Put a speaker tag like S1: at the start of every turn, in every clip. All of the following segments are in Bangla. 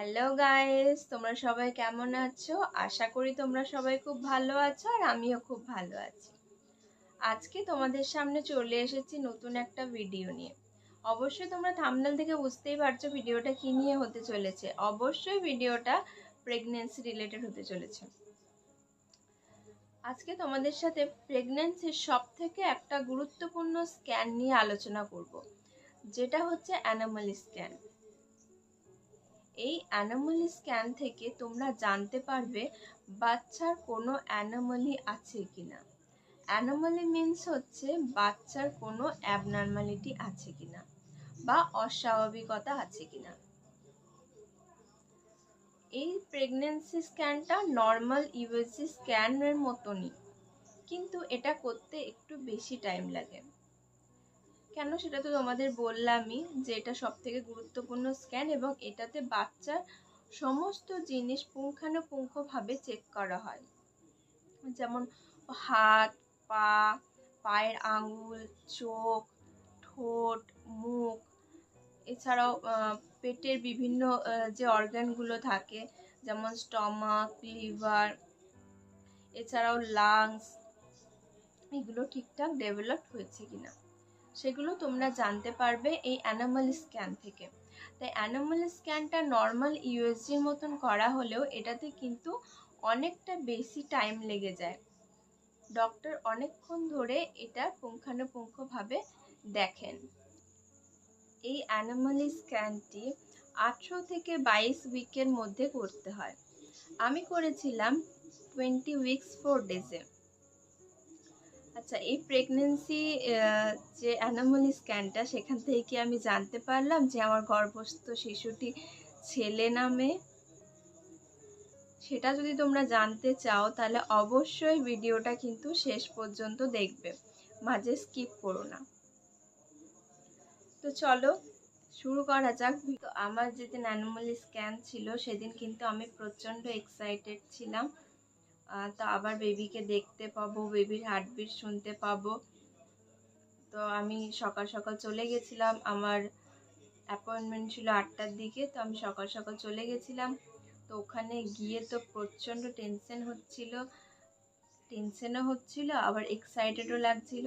S1: হ্যালো গাইস, তোমরা সবাই কেমন আছো? আশা করি তোমরা সবাই খুব ভালো আছো আর আমিও খুব ভালো আছি। আজকে তোমাদের সামনে চলে এসেছি নতুন একটা ভিডিও নিয়ে। অবশ্যই তোমরা থাম্বনেল থেকে বুঝতেই পারছো ভিডিওটা কি নিয়ে হতে চলেছে। অবশ্যই ভিডিওটা প্রেগন্যান্সি রিলেটেড হতে চলেছে। আজকে তোমাদের সাথে প্রেগন্যান্সির সবথেকে একটা গুরুত্বপূর্ণ স্ক্যান নিয়ে আলোচনা করব, যেটা হচ্ছে অ্যানোমালি স্ক্যান। এই অ্যানোমালি স্ক্যান থেকে তোমরা জানতে পারবে বাচ্চার কোনো অ্যানোমালি আছে কিনা। অ্যানোমালি মিন্স হচ্ছে বাচ্চার কোনো অ্যাবনর্মালিটি আছে কিনা বা অস্বাভাবিকতা আছে কিনা। এই প্রেগন্যান্সি স্ক্যানটা নর্মাল ইউএসজি স্ক্যানের মতনই, কিন্তু এটা করতে একটু বেশি টাইম লাগে। কেন সেটা তো তোমাদের বললামই যে এটা সবথেকে গুরুত্বপূর্ণ স্ক্যান এবং এটাতে বাচ্চার সমস্ত জিনিস পুঙ্খানুপুঙ্খভাবে চেক করা হয়, যেমন হাত, পা, পায়ের আঙুল, চোখ, ঠোঁট, মুখ, এছাড়াও পেটের বিভিন্ন যে অর্গানগুলো থাকে যেমন স্টমাক, লিভার, এছাড়াও লাংস, এগুলো ঠিকঠাক ডেভেলপ হয়েছে কিনা সেগুলো তোমরা জানতে পারবে এই অ্যানোমালি স্ক্যান থেকে। তাই অ্যানোমালি স্ক্যানটা নর্মাল ইউএসজির মতন করা হলেও এটাতে কিন্তু অনেকটা বেশি টাইম লেগে যায়। ডক্টর অনেকক্ষণ ধরে এটা পুঙ্খানুপুঙ্খভাবে দেখেন। এই অ্যানোমালি স্ক্যানটি 18 থেকে 22 উইকের মধ্যে করতে হয়। আমি করেছিলাম 20 উইকস 4 ডেজে। আচ্ছা, এই প্রেগনেন্সি যে অ্যানোমালি স্ক্যানটা, সেখান থেকে কি আমি জানতে পারলাম যে আমার গর্ভস্থ শিশুটি ছেলে না মেয়ে? সেটা যদি তোমরা জানতে চাও তাহলে অবশ্যই ভিডিওটা কিন্তু শেষ পর্যন্ত দেখবে, মাঝে স্কিপ করো না। তো চলো শুরু করা যাক। তো আমার যেদিন অ্যানোমালি স্ক্যান ছিল সেদিন কিন্তু আমি প্রচণ্ড এক্সাইটেড ছিলাম। তো আবার বেবিকে দেখতে পাবো, বেবির হার্টবিট শুনতে পাবো। তো আমি সকাল সকাল চলে গেছিলাম, আমার অ্যাপয়েন্টমেন্ট ছিল 8টার দিকে। তো আমি সকাল সকাল চলে গেছিলাম। তো ওখানে গিয়ে তো প্রচণ্ড টেনশনও হচ্ছিল আবার এক্সাইটেডও লাগছিল।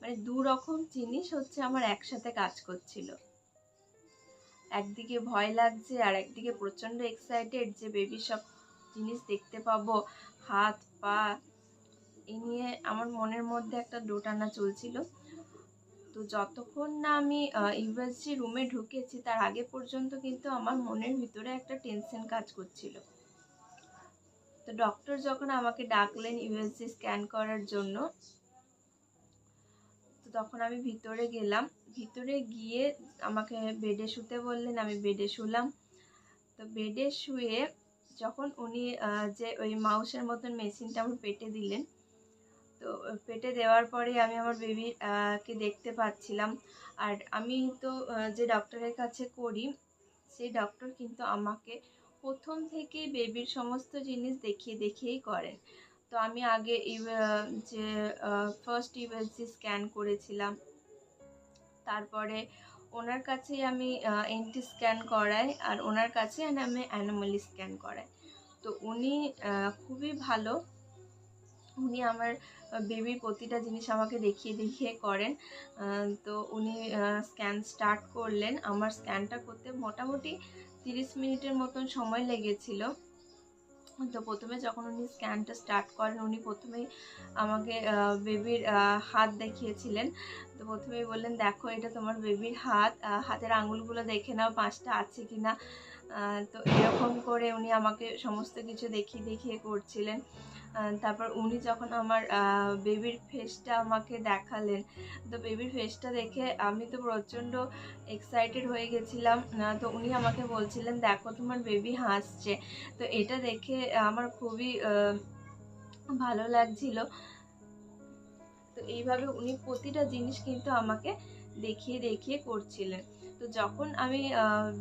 S1: মানে দু রকম জিনিস হচ্ছে আমার একসাথে কাজ করছিল। একদিকে ভয় লাগছে আর একদিকে প্রচণ্ড এক্সাইটেড যে বেবির সব জিনিস দেখতে পাবো, হাত পা, এই নিয়ে আমার মনের মধ্যে একটা দোটানা চলছিল। তো যতক্ষণ না আমি ইউএসজি রুমে ঢুকেছি তার আগে পর্যন্ত কিন্তু আমার মনের ভিতরে একটা টেনশন কাজ করছিল। তো ডক্টর যখন আমাকে ডাকলেন ইউএসজি স্ক্যান করার জন্য, তো তখন আমি ভিতরে গেলাম। ভিতরে গিয়ে আমাকে বেডে শুতে বললেন, আমি বেডে শুলাম। তো বেডে শুয়ে যখন উনি যে ওই মাউসের মতন মেশিনটা আমার পেটে দিলেন, তো পেটে দেওয়ার পরে আমি আমার বেবির কে দেখতে পাচ্ছিলাম। আর আমি তো যে ডক্টরের কাছে করি সেই ডক্টর কিন্তু আমাকে প্রথম থেকে বেবির সমস্ত জিনিস দেখিয়েই করেন। তো আমি আগে যে ফার্স্ট ইউএসজি স্ক্যান করেছিলাম, তারপরে ওনার কাছেই আমি এনটি স্ক্যান করাই আর ওনার কাছে আমি অ্যানোমালি স্ক্যান করাই। তো উনি খুবই ভালো, উনি আমার বেবির প্রতিটা জিনিস আমাকে দেখিয়ে করেন। তো উনি স্ক্যান স্টার্ট করলেন। আমার স্ক্যানটা করতে মোটামুটি 30 মিনিটের মতন সময় লেগেছিল। তো প্রথমে যখন উনি স্ক্যানটা স্টার্ট করেন, উনি প্রথমেই আমাকে বেবির হাত দেখিয়েছিলেন। তো প্রথমেই বললেন, দেখো এটা তোমার বেবির হাত, হাতের আঙুলগুলো দেখে নাও 5টা আছে কিনা। তো এরকম করে উনি আমাকে সমস্ত কিছু দেখিয়ে করছিলেন। তারপর উনি যখন আমার বেবির ফেসটা আমাকে দেখালেন, তো বেবির ফেসটা দেখে আমি তো প্রচণ্ড এক্সাইটেড হয়ে গেছিলাম। তো উনি আমাকে বলছিলেন, দেখো তোমার বেবি হাসছে। তো এটা দেখে আমার খুবই ভালো লাগছিল। তো এইভাবে উনি প্রতিটা জিনিস কিন্তু আমাকে দেখিয়ে করছিলেন। তো যখন আমি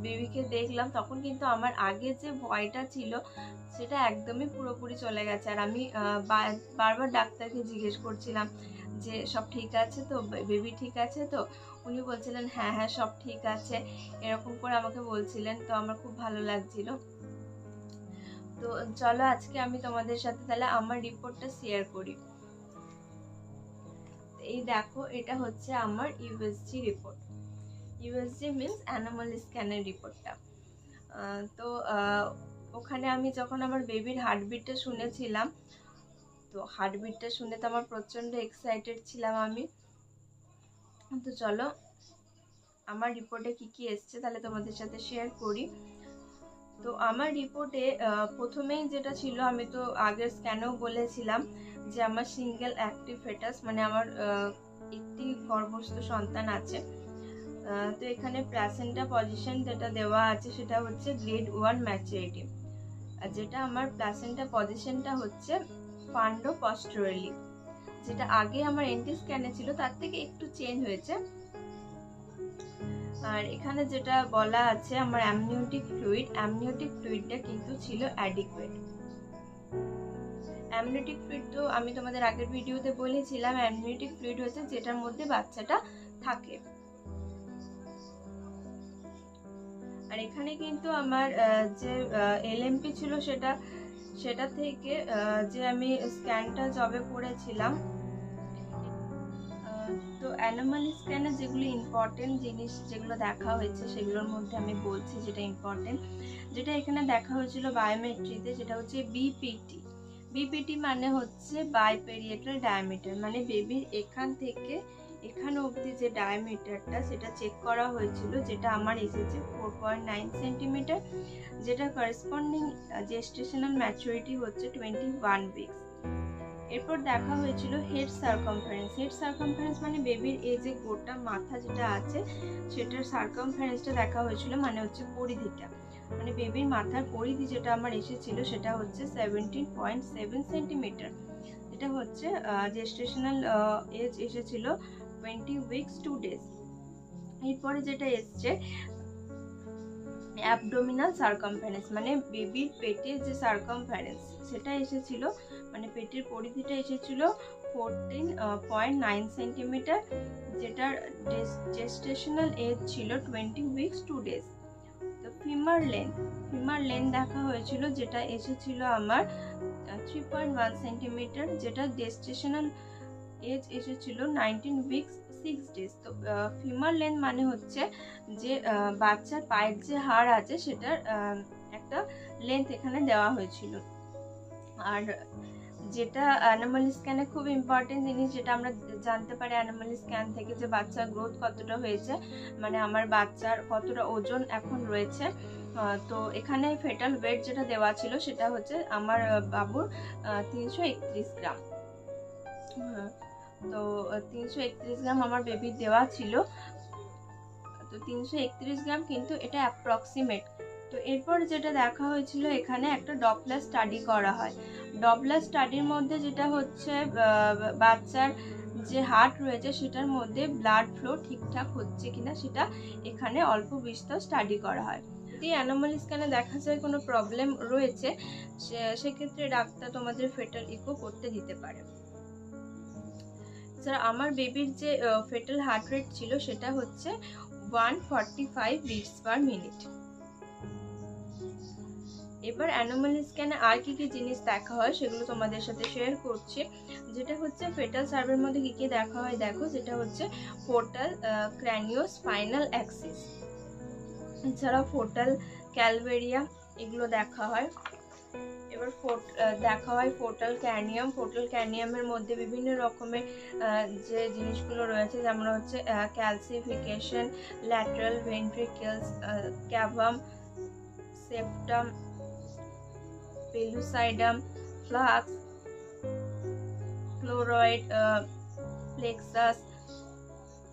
S1: বেবিকে দেখলাম তখন কিন্তু আমার আগে যে ভয়টা ছিল সেটা একদমই পুরোপুরি চলে গেছে। আর আমি বারবার ডাক্তারকে জিজ্ঞেস করছিলাম যে সব ঠিক আছে তো, বেবি ঠিক আছে তো। উনি বলছিলেন হ্যাঁ হ্যাঁ সব ঠিক আছে, এরকম করে আমাকে বলছিলেন। তো আমার খুব ভালো লাগছিল। তো চলো আজকে আমি তোমাদের সাথে তাহলে আমার রিপোর্টটা শেয়ার করি। এই দেখো, এটা হচ্ছে আমার ইউএসজি রিপোর্ট। ইউএসজি মিন্স অ্যানোমাল স্ক্যানের রিপোর্টটা। তো ওখানে আমি যখন আমার বেবির হার্টবিটটা শুনেছিলাম, তো হার্টবিটটা শুনে তো আমার প্রচণ্ড এক্সাইটেড ছিলাম আমি। তো চলো আমার রিপোর্টে কি কি এসছে তাহলে তোমাদের সাথে শেয়ার করি। তো আমার রিপোর্টে প্রথমেই যেটা ছিল, আমি তো আগের স্ক্যানেও বলেছিলাম যে আমার সিঙ্গেল অ্যাক্টিভ ফেটাস, মানে আমার একটি গর্ভস্থ সন্তান আছে। তো এখানে প্লাসেন্টা পজিশন যেটা দেওয়া আছে সেটা হচ্ছে গ্রেড 1 ম্যাচুরিটি, আর যেটা আমার প্লাসেন্টা পজিশনটা হচ্ছে ফান্ডো পস্টেরিলি, যেটা আগে আমার এনটি স্ক্যানে ছিল তার থেকে একটু চেঞ্জ হয়েছে। আর এখানে যেটা বলা আছে আমার অ্যামনিওটিক ফ্লুইডটা কিন্তু ছিল অ্যাডিকুয়েট। অ্যামনিওটিক ফ্লুইড তো আমি তোমাদের আগের ভিডিওতে বলেছিলাম, অ্যামনিওটিক ফ্লুইড হচ্ছে যেটার মধ্যে বাচ্চাটা থাকে। আর এখানে কিন্তু আমার যে এলএমপি ছিল সেটা থেকে যে আমি স্ক্যানটা যবে করেছিলাম, তো অ্যানোমাল স্ক্যানে যেগুলো ইম্পর্টেন্ট জিনিস যেগুলো দেখা হয়েছে সেগুলোর মধ্যে আমি বলছি যেটা ইম্পর্টেন্ট। যেটা এখানে দেখা হয়েছিল বায়োমেট্রিতে, যেটা হচ্ছে বিপিটি মানে হচ্ছে বাইপেরিয়েটাল ডায়ামিটার, মানে বেবির এখান থেকে এখানে অবধি যে ডায়ামিটারটা সেটা চেক করা হয়েছিল, যেটা আমার এসেছে 4.9 সেন্টিমিটার, যেটা করেসপন্ডিং জেস্টেশনাল ম্যাচুরিটি হচ্ছে 21 উইকস। এরপর দেখা হয়েছিল হেড সার্কামফারেন্স মানে বেবির এই যে গোটা মাথা যেটা আছে সেটার সার্কামফারেন্সটা দেখা হয়েছিল, মানে হচ্ছে পরিধিটা, মানে বেবির মাথার পরিধি যেটা আমার এসেছিল সেটা হচ্ছে 17.7 সেন্টিমিটার, যেটা হচ্ছে জেস্টেশনাল এজ এসেছিল 20 উইকস 2 ডেজ। এরপরে যেটা এসছে অ্যাবডোমিনাল সার্কামফারেন্স, মানে বেবির পেটের যে সার্কামফারেন্স সেটা এসেছিল, মানে পেটের পরিধিটা এসেছিল 14.9 সেন্টিমিটার, যেটার জেস্টেশনাল এজ ছিল 20 উইকস 2 ডেজ। তো ফিমার লেন্থ দেখা হয়েছিল, যেটা এসেছিল আমার 3.1 সেন্টিমিটার, যেটা জেস্টেশনাল এজ এসেছিল 19 উইকস 6 ডেজ। তো ফিমার লেন্থ মানে হচ্ছে যে বাচ্চার পায়ের যে হাড় আছে সেটার একটা লেন্থ এখানে দেওয়া হয়েছিল। আর যেটা অ্যানোমাল স্ক্যানে খুব ইম্পর্টেন্ট জিনিস, যেটা আমরা জানতে পারি অ্যানোমাল স্ক্যান থেকে, যে বাচ্চার গ্রোথ কতটা হয়েছে, মানে আমার বাচ্চার কতটা ওজন এখন রয়েছে। তো এখানে ফেটাল ওয়েট যেটা দেওয়া ছিল সেটা হচ্ছে আমার বাবুর 331 গ্রাম। তো 331 গ্রাম আমার বেবির দেওয়া ছিল। তো 331 গ্রাম কিন্তু এটা অ্যাপ্রক্সিমেট। তো এরপর যেটা দেখা হয়েছিল, এখানে একটা ডপলার স্টাডি করা হয়। ডপলার স্টাডির মধ্যে যেটা হচ্ছে বাচ্চার যে হার্ট রয়েছে সেটার মধ্যে ব্লাড ফ্লো ঠিকঠাক হচ্ছে কিনা সেটা এখানে অল্প বিস্তর স্টাডি করা হয়। যদি অ্যানোমাল স্ক্যানে দেখা যায় কোনো প্রবলেম রয়েছে, সেক্ষেত্রে ডাক্তার তোমাদের ফেটাল ইকো করতে দিতে পারে। স্যার আমার বেবির যে ফেটাল হার্ট রেট ছিল সেটা হচ্ছে 145 বিটস পার মিনিট। এবার অ্যানোমাল স্ক্যানে আর কি কি জিনিস দেখা হয় সেগুলো তোমাদের সাথে শেয়ার করছি। যেটা হচ্ছে ফেটাল সার্ভের মধ্যে কি কি দেখা হয় দেখো, যেটা হচ্ছে ফোটাল ক্র্যানিও স্পাইনাল অ্যাক্সিস, এছাড়া ফোটাল ক্যালভেরিয়া, এগুলো দেখা হয়। এবার দেখা হয় ফোটাল ক্যানিয়ামের মধ্যে বিভিন্ন রকমের যে জিনিসগুলো রয়েছে, যেমন হচ্ছে calcification, lateral ventricles, cavum, septum, pellucidum, falx, choroid, plexus,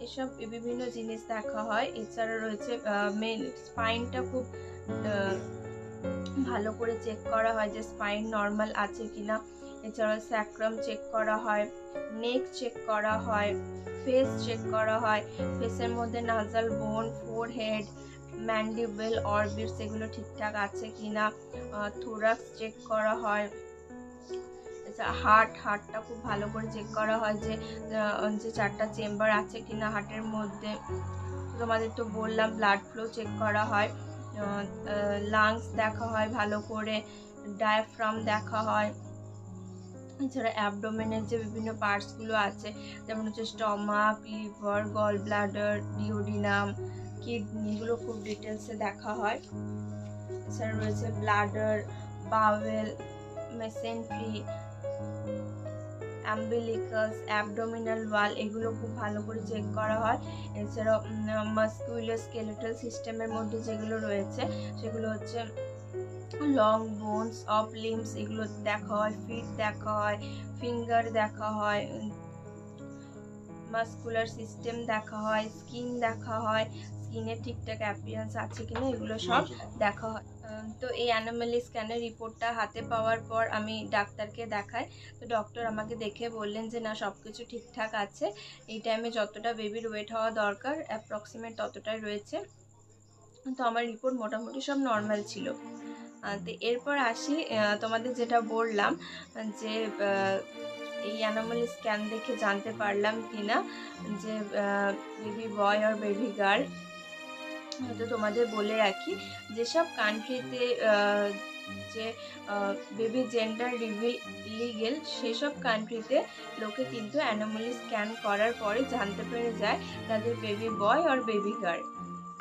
S1: এসব বিভিন্ন জিনিস দেখা হয়। এছাড়া রয়েছে মেন স্পাইনটা খুব ভালো করে চেক করা হয় যে স্পাইন নর্মাল আছে কিনা। এছাড়া স্যাক্রাম চেক করা হয়, নেক চেক করা হয়, ফেস চেক করা হয়, ফেসের মধ্যে নাজাল বোন, ফোরহেড, ম্যান্ডিবেল, অরবিটস এগুলো ঠিকঠাক আছে কিনা, থোরাক্স চেক করা হয়। হার্টটা খুব ভালো করে চেক করা হয় যে 4টা চেম্বার আছে কিনা হার্টের মধ্যে। তোমাদের তো বললাম ব্লাড ফ্লো চেক করা হয়, লাংস দেখা হয় ভালো করে, ডায়াফ্রাম দেখা হয়। এছাড়া অ্যাবডোমেনের যে বিভিন্ন পার্টসগুলো আছে, যেমন হচ্ছে stomach, liver, gall bladder, duodenum, kidney, এগুলো খুব ডিটেলসে দেখা হয়। এছাড়া রয়েছে bladder, bowel, mesentery, umbilicus, abdominal wall, এগুলো খুব ভালো করে চেক করা হয়। এছাড়াও মাস্কুলোস্কেলেটাল সিস্টেমের মধ্যে যেগুলো রয়েছে সেগুলো হচ্ছে লং বোনস অফ লিম্বস, এগুলো দেখা হয়, ফিট দেখা হয়, ফিঙ্গার দেখা হয়, মাস্কুলার সিস্টেম দেখা হয়, স্কিন দেখা হয়, স্কিনের ঠিকঠাক অ্যাপিয়ারেন্স আছে কিনা এগুলো সব দেখা হয়। তো এই অ্যানোমালি স্ক্যানের রিপোর্টটা হাতে পাওয়ার পর আমি ডাক্তারকে দেখাই। তো ডক্টর আমাকে দেখে বললেন যে না, সব কিছু ঠিকঠাক আছে, এই টাইমে যতটা বেবির ওয়েট হওয়া দরকার অ্যাপ্রক্সিমেট ততটাই রয়েছে। তো আমার রিপোর্ট মোটামুটি সব নর্মাল ছিল। তো এরপর আসি, তোমাদের যেটা বললাম যে এই অ্যানোমালি স্ক্যান দেখে জানতে পারলাম কিনা যে বেবি বয় আর বেবি গার্ল। তো তোমাদের বলে রাখি, যেসব কান্ট্রিতে যে বেবি জেন্ডার রিভিল ইলিগেল, সেসব কান্ট্রিতে লোকে কিন্তু অ্যানোমালি স্ক্যান করার পরে জানতে পেরে যায় তাদের বেবি বয় আর বেবি গার্ল।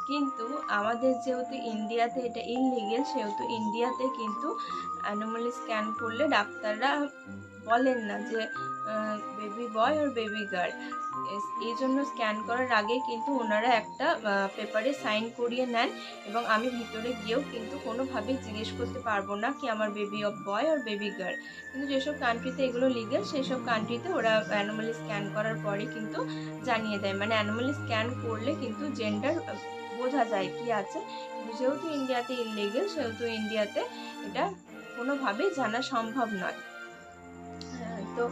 S1: কিন্তু আমাদের যেহেতু ইন্ডিয়াতে এটা ইললিগেল, সেহেতু ইন্ডিয়াতে কিন্তু অ্যানোমালি স্ক্যান করলে ডাক্তাররা বলেন না যে বেবি বয় আর বেবি গার্ল। এই জন্য স্ক্যান করার আগে কিন্তু ওনারা একটা পেপারে সাইন করিয়ে নেন, এবং আমি ভিতরে গিয়েও কিন্তু কোনোভাবেই জিজ্ঞেস করতে পারবো না কি আমার বেবি অফ বয় আর বেবি গার্ল। কিন্তু যেসব কান্ট্রিতে এগুলো লিগেল, সেই সব কান্ট্রিতে ওরা অ্যানোমালি স্ক্যান করার পরে কিন্তু জানিয়ে দেয়, মানে অ্যানোমালি স্ক্যান করলে কিন্তু জেন্ডার বোঝা যায় কি আছে। যেহেতু ইন্ডিয়াতে ইললিগেল, সেহেতু ইন্ডিয়াতে এটা কোনোভাবেই জানা সম্ভব নয়। তো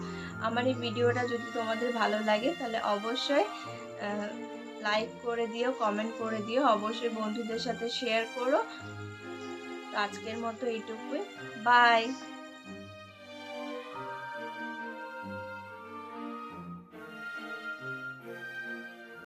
S1: আমার এই ভিডিওটা যদি তোমাদের ভালো লাগে তাহলে অবশ্যই লাইক করে দিও, কমেন্ট করে দিও, অবশ্যই বন্ধুদের সাথে শেয়ার করো। তো আজকের মতো এইটুকুই, বাই।